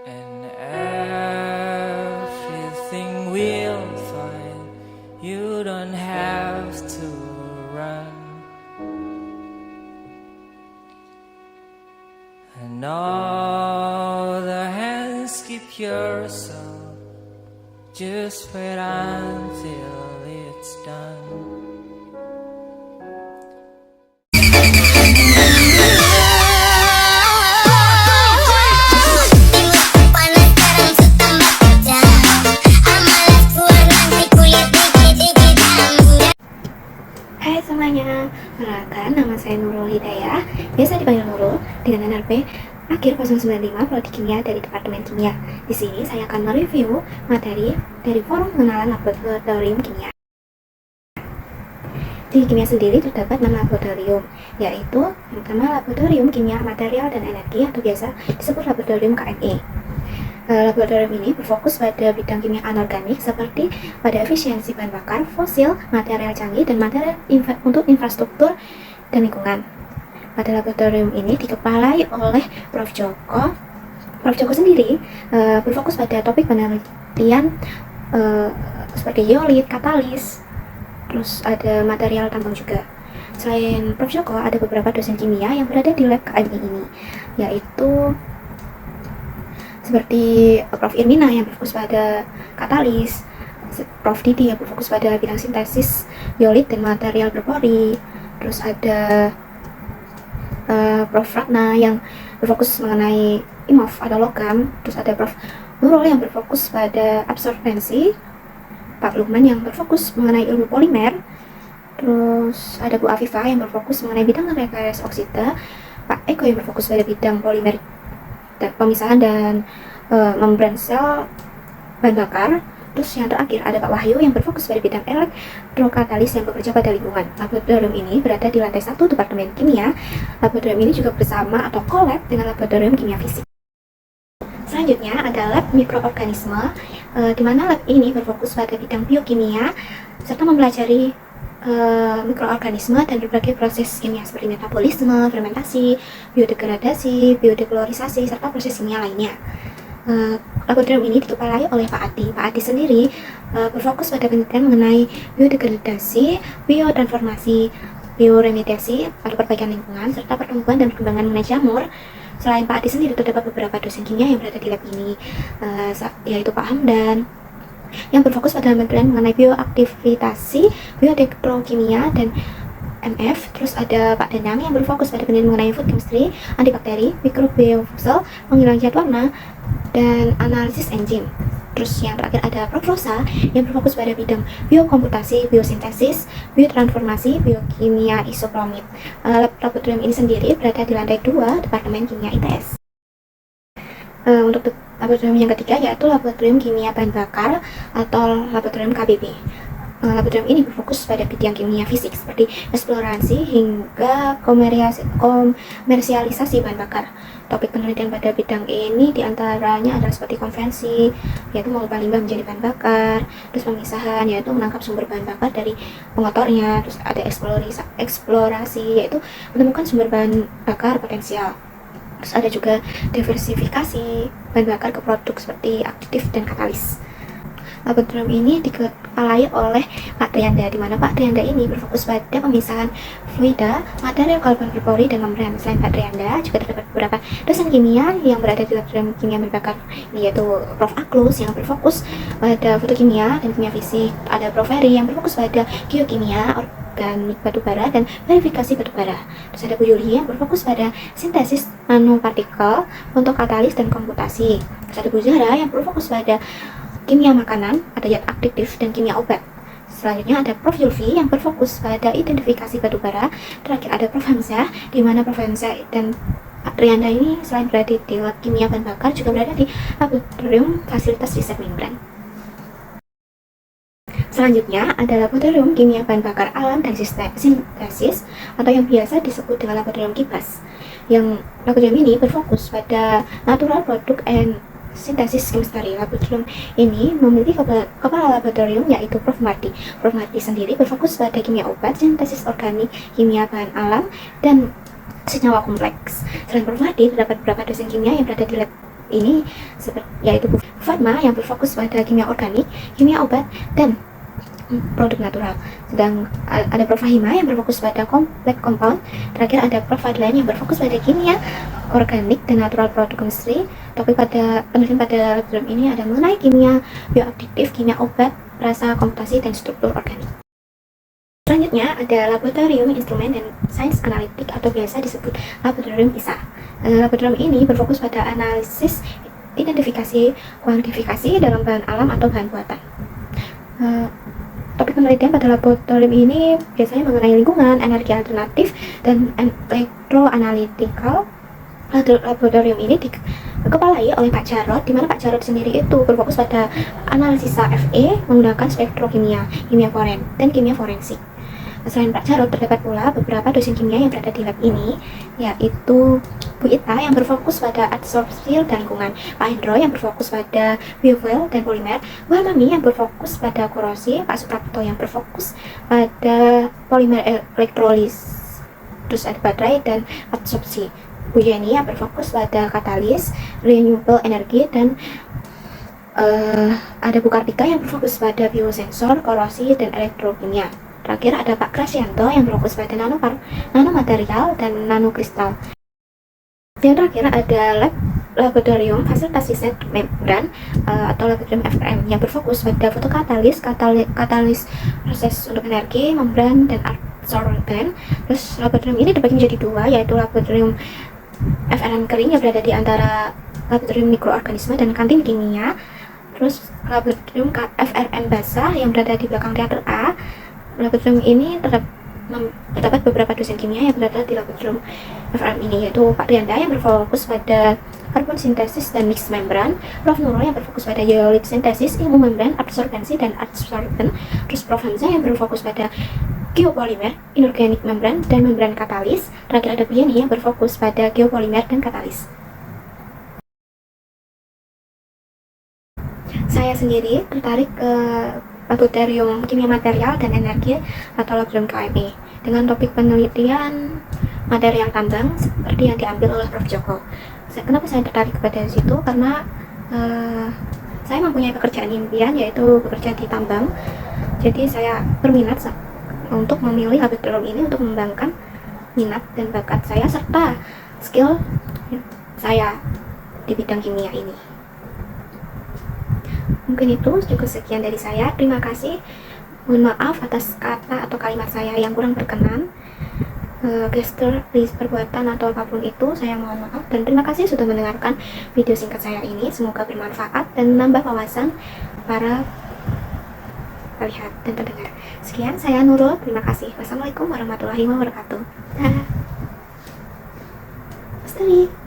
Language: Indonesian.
and everything will fine. You don't have to run, and all the hands keep your soul. Just wait until it's done. Hai semuanya, perkenalkan nama saya Nurul Hidayah, biasa dipanggil Nurul dengan NRP akhir 095 Prodi Kimia dari Departemen Kimia. Di sini saya akan mereview materi dari forum pengenalan laboratorium kimia. Di kimia sendiri terdapat 6 laboratorium, yaitu yang pertama Laboratorium Kimia Material dan Energi atau biasa disebut Laboratorium KME. Laboratorium ini berfokus pada bidang kimia anorganik seperti pada efisiensi bahan bakar, fosil, material canggih, dan material untuk infrastruktur dan lingkungan. Pada laboratorium ini dikepalai oleh Prof. Joko. Prof. Joko sendiri berfokus pada topik penelitian seperti yeolit, katalis, terus ada material tambang juga. Selain Prof. Joko, ada beberapa dosen kimia yang berada di lab KMI ini, yaitu seperti Prof. Irmina yang berfokus pada katalis, Prof. Didi yang berfokus pada bidang sintesis yeolit dan material berpori, terus ada Prof. Ratna yang berfokus mengenai IMOV atau logam, terus ada Prof. Nurul yang berfokus pada absorbensi, Pak Lukman yang berfokus mengenai ilmu polimer, terus ada Bu Afifah yang berfokus mengenai bidang rekayasa oksida, Pak Eko yang berfokus pada bidang polimer dan pemisahan dan membran sel bahan bakar. Terus yang terakhir ada Pak Wahyu yang berfokus pada bidang elektrokatalis yang bekerja pada lingkungan. Laboratorium ini berada di lantai 1 Departemen Kimia. Laboratorium ini juga bersama atau collab dengan Laboratorium Kimia Fisik. Selanjutnya ada lab mikroorganisme, di mana lab ini berfokus pada bidang biokimia serta mempelajari mikroorganisme dan berbagai proses kimia seperti metabolisme, fermentasi, biodegradasi, biodeklorisasi, serta proses kimia lainnya. Laboratorium ini dikepalai oleh Pak Adi. Pak Adi sendiri berfokus pada penelitian mengenai biodegradasi, biotransformasi, bioremediasi atau perbaikan lingkungan, serta pertumbuhan dan perkembangan mengenai jamur. Selain Pak Adi sendiri, terdapat beberapa dosen kimia yang berada di lab ini, yaitu Pak Hamdan yang berfokus pada penelitian mengenai bioaktivitasi, biodeklorokimia, dan MF. Terus ada Pak Danang yang berfokus pada penelitian mengenai food chemistry, antibakteri, mikrobiofusel, penghilang zat warna, dan analisis enzim. Terus yang terakhir ada Prof. Rosa yang berfokus pada bidang biokomputasi, biosintesis, biotransformasi, biokimia isopromit. Laboratorium ini sendiri berada di lantai 2 Departemen Kimia ITS. Untuk laboratorium yang ketiga yaitu Laboratorium Kimia Bahan Bakar atau Laboratorium KBB. Laboratorium ini berfokus pada bidang kimia fisik seperti eksplorasi hingga komersialisasi bahan bakar. Topik penelitian pada bidang ini diantaranya adalah seperti konvensi, yaitu mengubah limbah menjadi bahan bakar, terus pemisahan, yaitu menangkap sumber bahan bakar dari pengotornya, terus ada eksplorasi, yaitu menemukan sumber bahan bakar potensial. Terus ada juga diversifikasi bahan bakar ke produk seperti aktif dan katalis. Laboratorium ini dikepalai oleh Pak Trianda, di mana Pak Trianda ini berfokus pada pemisahan fluida, material karbon berpori, dan membran. Selain Pak Trianda, juga terdapat beberapa dosen kimia yang berada di Laboratorium Kimia Bahan Bakar, yaitu Prof. Aklus yang berfokus pada fotokimia dan kimia fisik. Ada Prof. Ferry yang berfokus pada geokimia, organik batubara, dan verifikasi batubara. Terus ada Bu Yuli yang berfokus pada sintesis nanopartikel untuk katalis dan komputasi. Terus ada Bu Zahra yang berfokus pada kimia makanan, ada zat aktif dan kimia obat. Selanjutnya ada Prof. Yulfi yang berfokus pada identifikasi batubara. Terakhir ada Prof. Hamzah, di mana Prof. Hamzah dan Pak Trianda ini selain berada di lab kimia bahan bakar juga berada di laboratorium fasilitas riset membran. Selanjutnya ada Laboratorium Kimia Bahan Bakar Alam dan Sintesis atau yang biasa disebut dengan Laboratorium KIBAS. Yang laboratorium ini berfokus pada natural product and sintesis chemistry. Laboratorium ini memiliki kepala laboratorium yaitu Prof. Mardi. Prof. Mardi sendiri berfokus pada kimia obat, sintesis organik, kimia bahan alam, dan senyawa kompleks. Selain Prof. Mardi, terdapat beberapa dosen kimia yang berada di lab ini yaitu Bu Fatma yang berfokus pada kimia organik, kimia obat, dan produk natural. Sedang ada Prof Fahima yang berfokus pada kompleks compound. Terakhir ada Prof Fadlan yang berfokus pada kimia organik dan natural product chemistry. Topik pada penelitian pada laboratorium ini ada mengenai kimia bioaktif, kimia obat, rasa, komputasi, dan struktur organik. Selanjutnya ada laboratorium instrumen dan sains analitik atau biasa disebut laboratorium ISA. Laboratorium ini berfokus pada analisis, identifikasi, kuantifikasi dalam bahan alam atau bahan buatan. Topik penelitian pada laboratorium ini biasanya mengenai lingkungan, energi alternatif, dan elektroanalytical. Laboratorium ini dikepalai oleh Pak Jarod, di mana Pak Jarod sendiri itu berfokus pada analisa FE menggunakan spektrokimia, kimia foren, dan kimia forensik. Selain Pak Jarod, terdapat pula beberapa dosen kimia yang berada di lab ini, yaitu Bu Ita yang berfokus pada adsorpsi dan lingkungan, Pak Hendro yang berfokus pada biofuel dan polimer, Bu Mami yang berfokus pada korosi, Pak Suprapto yang berfokus pada polimer elektrolis, terus ada baterai dan adsorpsi, Bu Yeni yang berfokus pada katalis, renewable energy, dan ada Bu Kartika yang berfokus pada biosensor, korosi, dan elektrokimia. Terakhir ada Pak Krasyanto yang berfokus pada nanomaterial dan nanokristal. Yang terakhir ada laboratorium fasilitas riset membran atau laboratorium FRM yang berfokus pada fotokatalis, katalis proses untuk energi, membran, dan adsorban. Terus laboratorium ini dibagi menjadi dua, yaitu laboratorium FRM kering yang berada di antara laboratorium mikroorganisme dan kantin kimia. Terus laboratorium FRM basah yang berada di belakang teater A. Laboratorium ini terdapat beberapa dosen kimia yang berada di laboratorium FRM ini, yaitu Pak Rianda yang berfokus pada karbon sintesis dan mix membran, Prof Nurul yang berfokus pada yeolit sintesis, ilmu membran, absorbensi, dan adsorben, terus Prof Hamzah yang berfokus pada geopolimer, inorganik membran, dan membran katalis. Terakhir ada Bu Yeni yang berfokus pada geopolimer dan katalis. Saya sendiri tertarik ke laboratorium kimia material dan energi atau laboratorium KMI dengan topik penelitian material tambang seperti yang diambil oleh Prof Joko. Kenapa saya tertarik kepada situ? Karena saya mempunyai pekerjaan impian, yaitu bekerja di tambang. Jadi saya berminat untuk memilih laboratorium ini untuk mengembangkan minat dan bakat saya serta skill saya di bidang kimia ini. Mungkin itu cukup sekian dari saya. Terima kasih. Mohon maaf atas kata atau kalimat saya yang kurang berkenan, gestur, perbuatan, atau apapun itu. Saya mohon maaf dan terima kasih sudah mendengarkan video singkat saya ini. Semoga bermanfaat dan menambah wawasan para pelihat dan pendengar. Sekian, saya Nurul. Terima kasih. Wassalamualaikum warahmatullahi wabarakatuh. Dah. Lestari.